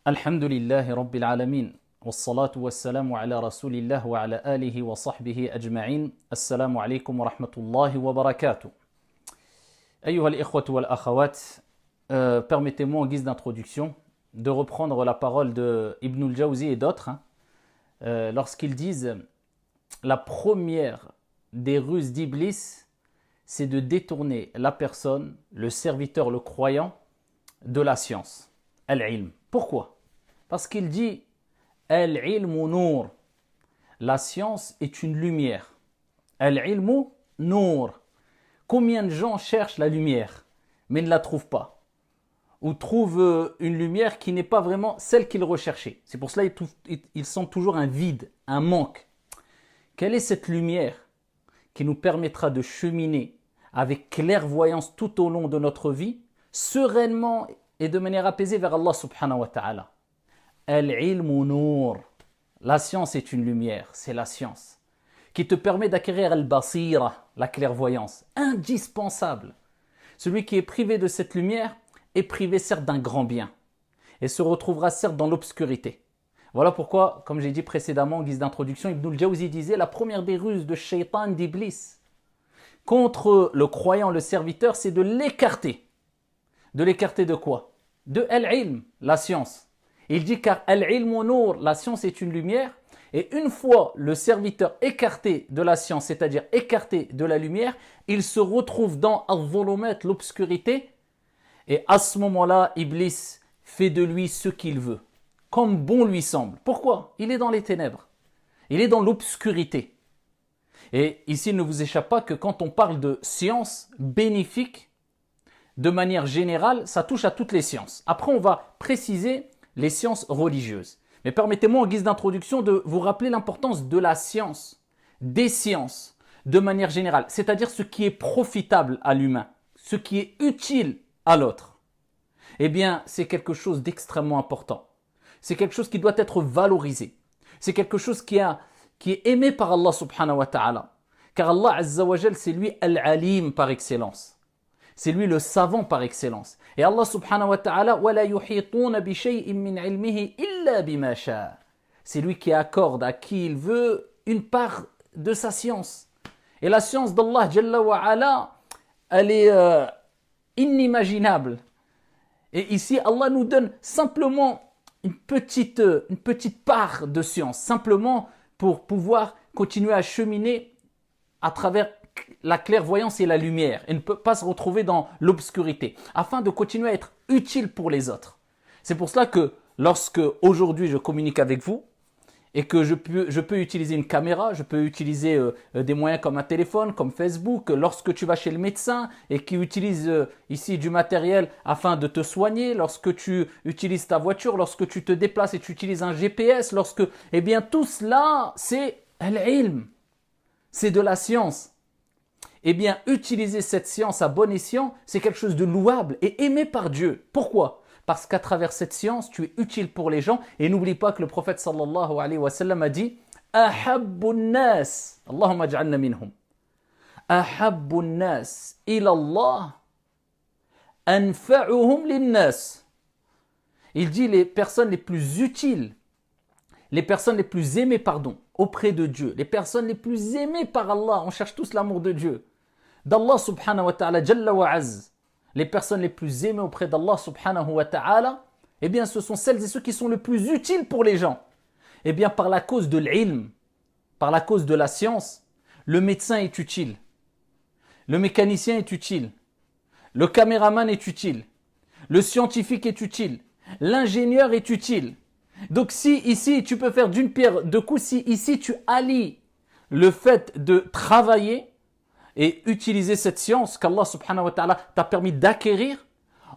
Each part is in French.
الحمد لله رب العالمين والصلاة والسلام على رسول الله وعلى آله وصحبه أجمعين السلام عليكم ورحمة الله وبركاته أيها الإخوة والأخوات permettez-moi en guise d'introduction de reprendre la parole de Ibn al-Jawzi et d'autres lorsqu'ils disent la première des ruses d'Iblis c'est de détourner la personne, le serviteur, le croyant de la science, al-ilm. Pourquoi? Parce qu'il dit al-ilmu nour. La science est une lumière. Al-ilmu nour. Combien de gens cherchent la lumière mais ne la trouvent pas? Ou trouvent une lumière qui n'est pas vraiment celle qu'ils recherchaient. C'est pour cela qu'ils sentent toujours un vide, un manque. Quelle est cette lumière qui nous permettra de cheminer avec clairvoyance tout au long de notre vie, sereinement et de manière apaisée vers Allah subhanahu wa ta'ala? Al-ilmu nour. La science est une lumière, c'est la science qui te permet d'acquérir al-basira, la clairvoyance, indispensable. Celui qui est privé de cette lumière est privé certes d'un grand bien et se retrouvera certes dans l'obscurité. Voilà pourquoi, comme j'ai dit précédemment en guise d'introduction, Ibn al-Jawzi disait la première des ruses de Shaitan, d'Iblis contre le croyant, le serviteur, c'est de l'écarter. De l'écarter de quoi? De al-ilm, la science. Il dit car al-ilmu nour, la science est une lumière, et une fois le serviteur écarté de la science, c'est-à-dire écarté de la lumière, il se retrouve dans al-zulumat, l'obscurité, et à ce moment-là, Iblis fait de lui ce qu'il veut, comme bon lui semble. Pourquoi? Il est dans les ténèbres, il est dans l'obscurité. Et ici, il ne vous échappe pas que quand on parle de science bénéfique, de manière générale, ça touche à toutes les sciences. Après, on va préciser les sciences religieuses. Mais permettez-moi en guise d'introduction de vous rappeler l'importance de la science, des sciences, de manière générale. C'est-à-dire ce qui est profitable à l'humain, ce qui est utile à l'autre. Eh bien, c'est quelque chose d'extrêmement important. C'est quelque chose qui doit être valorisé. C'est quelque chose qui est aimé par Allah subhanahu wa ta'ala. Car Allah azza wa jal, c'est lui al-alim par excellence. C'est lui le savant par excellence. Et Allah subhanahu wa ta'ala وَلَا يُحِيطُونَ بِشَيْءٍ مِّنْ عِلْمِهِ إِلَّا بِمَا شَاءَ. C'est lui qui accorde à qui il veut une part de sa science. Et la science d'Allah Jalla wa Ala, elle est inimaginable. Et ici, Allah nous donne simplement une petite part de science, simplement pour pouvoir continuer à cheminer à travers la clairvoyance et la lumière et ne peut pas se retrouver dans l'obscurité afin de continuer à être utile pour les autres. C'est pour cela que lorsque aujourd'hui je communique avec vous et que je peux utiliser une caméra, je peux utiliser des moyens comme un téléphone, comme Facebook, lorsque tu vas chez le médecin et qui utilise ici du matériel afin de te soigner, lorsque tu utilises ta voiture, lorsque tu te déplaces et tu utilises un GPS, eh bien tout cela c'est al-ilm, c'est de la science. Eh bien, utiliser cette science à bon escient, c'est quelque chose de louable et aimé par Dieu. Pourquoi? Parce qu'à travers cette science, tu es utile pour les gens. Et n'oublie pas que le prophète sallallahu alayhi wa sallam a dit « Ahabbu nas, Allahumma ja'alna minhum, Ahabbu nas ila Allah, anfa'uhum linnas » Il dit les personnes les plus utiles, les personnes les plus aimées, auprès de Dieu, les personnes les plus aimées par Allah, on cherche tous l'amour de Dieu, d'Allah subhanahu wa ta'ala, Jalla wa Az, les personnes les plus aimées auprès d'Allah subhanahu wa ta'ala, eh bien ce sont celles et ceux qui sont le plus utiles pour les gens. Eh bien par la cause de l'ilm, par la cause de la science, le médecin est utile, le mécanicien est utile, le caméraman est utile, le scientifique est utile, l'ingénieur est utile. Donc si ici tu peux faire d'une pierre deux coups, si ici tu allies le fait de travailler et utiliser cette science qu'Allah subhanahu wa ta'ala t'a permis d'acquérir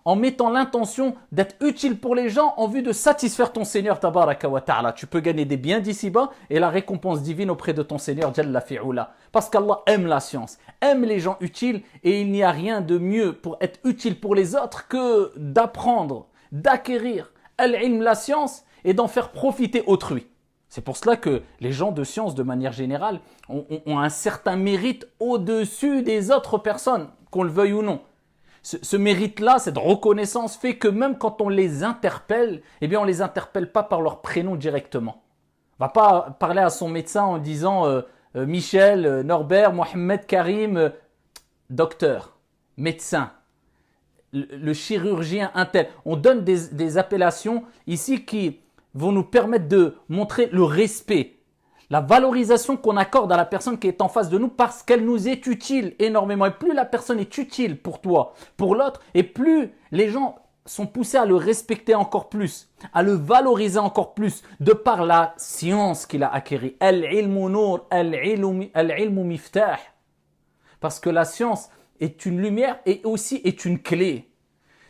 en mettant l'intention d'être utile pour les gens en vue de satisfaire ton Seigneur tabaraka wa ta'ala. Tu peux gagner des biens d'ici-bas et la récompense divine auprès de ton Seigneur Jalla fi'ula. Parce qu'Allah aime la science, aime les gens utiles et il n'y a rien de mieux pour être utile pour les autres que d'apprendre, d'acquérir al-ilm, la science, et d'en faire profiter autrui. C'est pour cela que les gens de science, de manière générale, ont un certain mérite au-dessus des autres personnes, qu'on le veuille ou non. Ce mérite-là, cette reconnaissance fait que même quand on les interpelle, eh bien on les interpelle pas par leur prénom directement. On va pas parler à son médecin en disant Michel, Norbert, Mohamed, Karim, docteur, médecin, le chirurgien, un tel. On donne des appellations ici qui vont nous permettre de montrer le respect, la valorisation qu'on accorde à la personne qui est en face de nous parce qu'elle nous est utile énormément. Et plus la personne est utile pour toi, pour l'autre, et plus les gens sont poussés à le respecter encore plus, à le valoriser encore plus, de par la science qu'il a acquérie. Al-ilmu nur, al-ilmu miftah. Parce que la science est une lumière et aussi est une clé.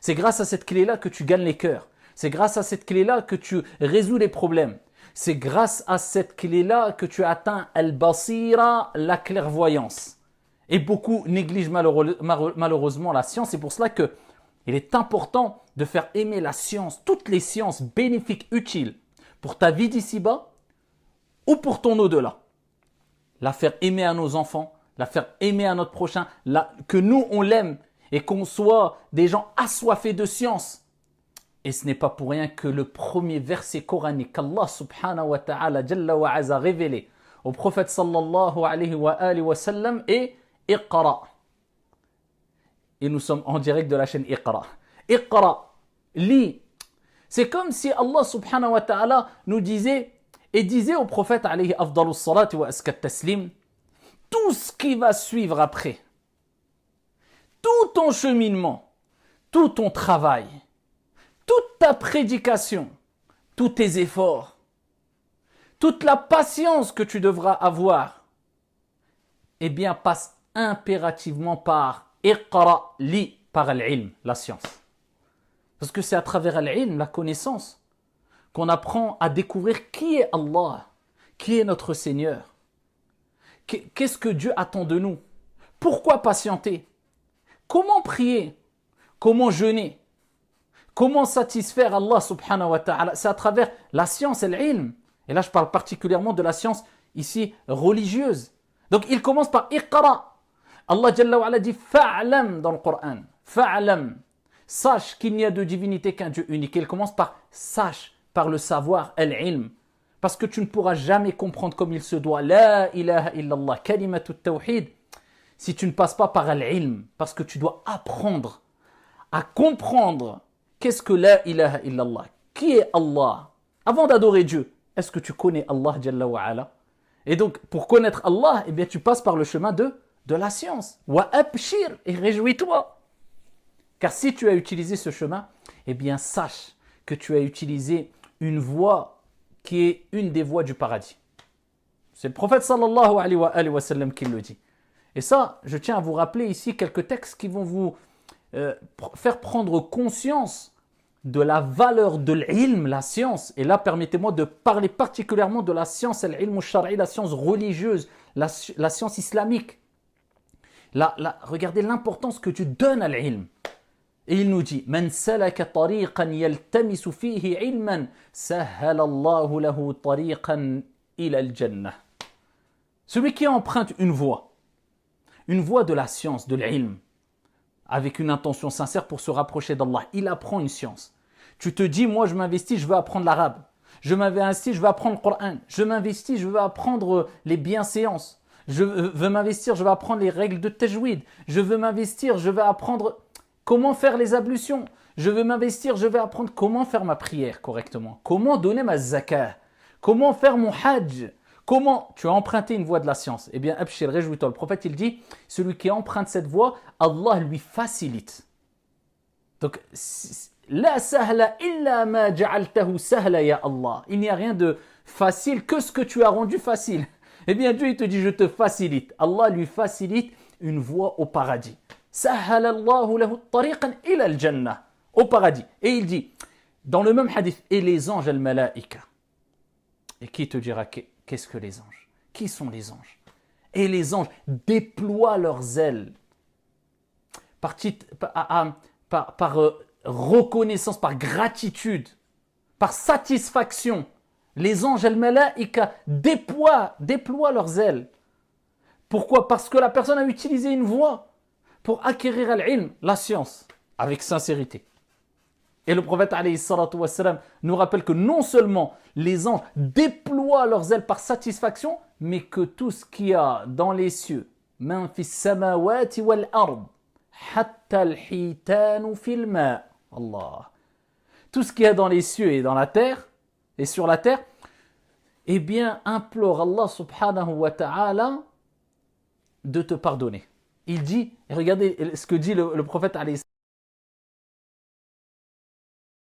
C'est grâce à cette clé-là que tu gagnes les cœurs. C'est grâce à cette clé-là que tu résous les problèmes. C'est grâce à cette clé-là que tu atteins al-basira, la clairvoyance. Et beaucoup négligent malheureusement la science. C'est pour cela qu'il est important de faire aimer la science, toutes les sciences bénéfiques, utiles pour ta vie d'ici-bas ou pour ton au-delà. La faire aimer à nos enfants, la faire aimer à notre prochain, que nous on l'aime et qu'on soit des gens assoiffés de science. Et ce n'est pas pour rien que le premier verset coranique qu'Allah subhanahu wa ta'ala jalla wa azza révélé au prophète sallallahu alayhi wa sallam est Iqra. Et nous sommes en direct de la chaîne Iqra. Iqra, lis. C'est comme si Allah subhanahu wa ta'ala nous disait et disait au prophète alayhi afdalus salati wa askat taslim, tout ce qui va suivre après, tout ton cheminement, tout ton travail, toute ta prédication, tous tes efforts, toute la patience que tu devras avoir, eh bien passe impérativement par Iqra, lis, par l'ilm, la science. Parce que c'est à travers l'ilm, la connaissance, qu'on apprend à découvrir qui est Allah, qui est notre Seigneur. Qu'est-ce que Dieu attend de nous? Pourquoi patienter? Comment prier? Comment jeûner? Comment satisfaire Allah subhanahu wa ta'ala? C'est à travers la science et l'ilm. Et là, je parle particulièrement de la science ici religieuse. Donc, il commence par Iqra. Allah Jalla wa ala dit Fa'lam dans le Coran. Fa'lam. Sache qu'il n'y a de divinité qu'un Dieu unique. Il commence par sache, par le savoir, l'ilm. Parce que tu ne pourras jamais comprendre comme il se doit. La ilaha illallah, kalimatu tawhid. Si tu ne passes pas par l'ilm. Parce que tu dois apprendre à comprendre. Qu'est-ce que la ilaha illallah? Qui est Allah? Avant d'adorer Dieu, est-ce que tu connais Allah Jalla wa ala? Et donc, pour connaître Allah, eh bien, tu passes par le chemin de la science. Wa abshir, et réjouis-toi. Car si tu as utilisé ce chemin, eh bien, sache que tu as utilisé une voie qui est une des voies du paradis. C'est le prophète sallallahu alayhi wa sallam qui le dit. Et ça, je tiens à vous rappeler ici quelques textes qui vont vous faire prendre conscience de la valeur de l'ilm, la science. Et là, permettez-moi de parler particulièrement de la science, l'ilm shari, la science religieuse, la science islamique. Regardez l'importance que tu donnes à l'ilm. Et il nous dit, Man salaka tariqan yaltamisu fihi ilman, sahhala Allahu lahu tariqan ila al-jannah. Celui qui emprunte une voie de la science, de l'ilm, avec une intention sincère pour se rapprocher d'Allah. Il apprend une science. Tu te dis, moi je m'investis, je veux apprendre l'arabe. Je m'investis, je veux apprendre le Coran. Je m'investis, je veux apprendre les bienséances. Je veux m'investir, je veux apprendre les règles de tajwid. Je veux m'investir, je veux apprendre comment faire les ablutions. Je veux m'investir, je vais apprendre comment faire ma prière correctement. Comment donner ma zakah. Comment faire mon hajj. Comment tu as emprunté une voie de la science? Eh bien, abshir, réjouis-toi. Le prophète, il dit, celui qui emprunte cette voie, Allah lui facilite. Donc, la sahla illa ma ja'altahu sahla ya Allah. Il n'y a rien de facile que ce que tu as rendu facile. Eh bien, Dieu, il te dit, je te facilite. Allah lui facilite une voie au paradis. Sahhala Allahu lahu tariqan ila al-jannah. Au paradis. Et il dit, dans le même hadith, et les anges al-malaika. Et qui te dira qu'est-ce que les anges? Qui sont les anges? Et les anges déploient leurs ailes par reconnaissance, par gratitude, par satisfaction. Les anges al-malaika déploient leurs ailes. Pourquoi? Parce que la personne a utilisé une voie. pour acquérir l'ilm, la science, avec sincérité. Et le prophète alayhi salatu wassalam nous rappelle que non seulement les anges déploient leurs ailes par satisfaction, mais que tout ce qu'il y a dans les cieux, man fis samawati wal ard, hatta al-hitanu fil ma'. Allah. Tout ce qu'il y a dans les cieux et dans la terre, et sur la terre, eh bien, implore Allah subhanahu wa ta'ala de te pardonner. Il dit, et regardez ce que dit le prophète alayhi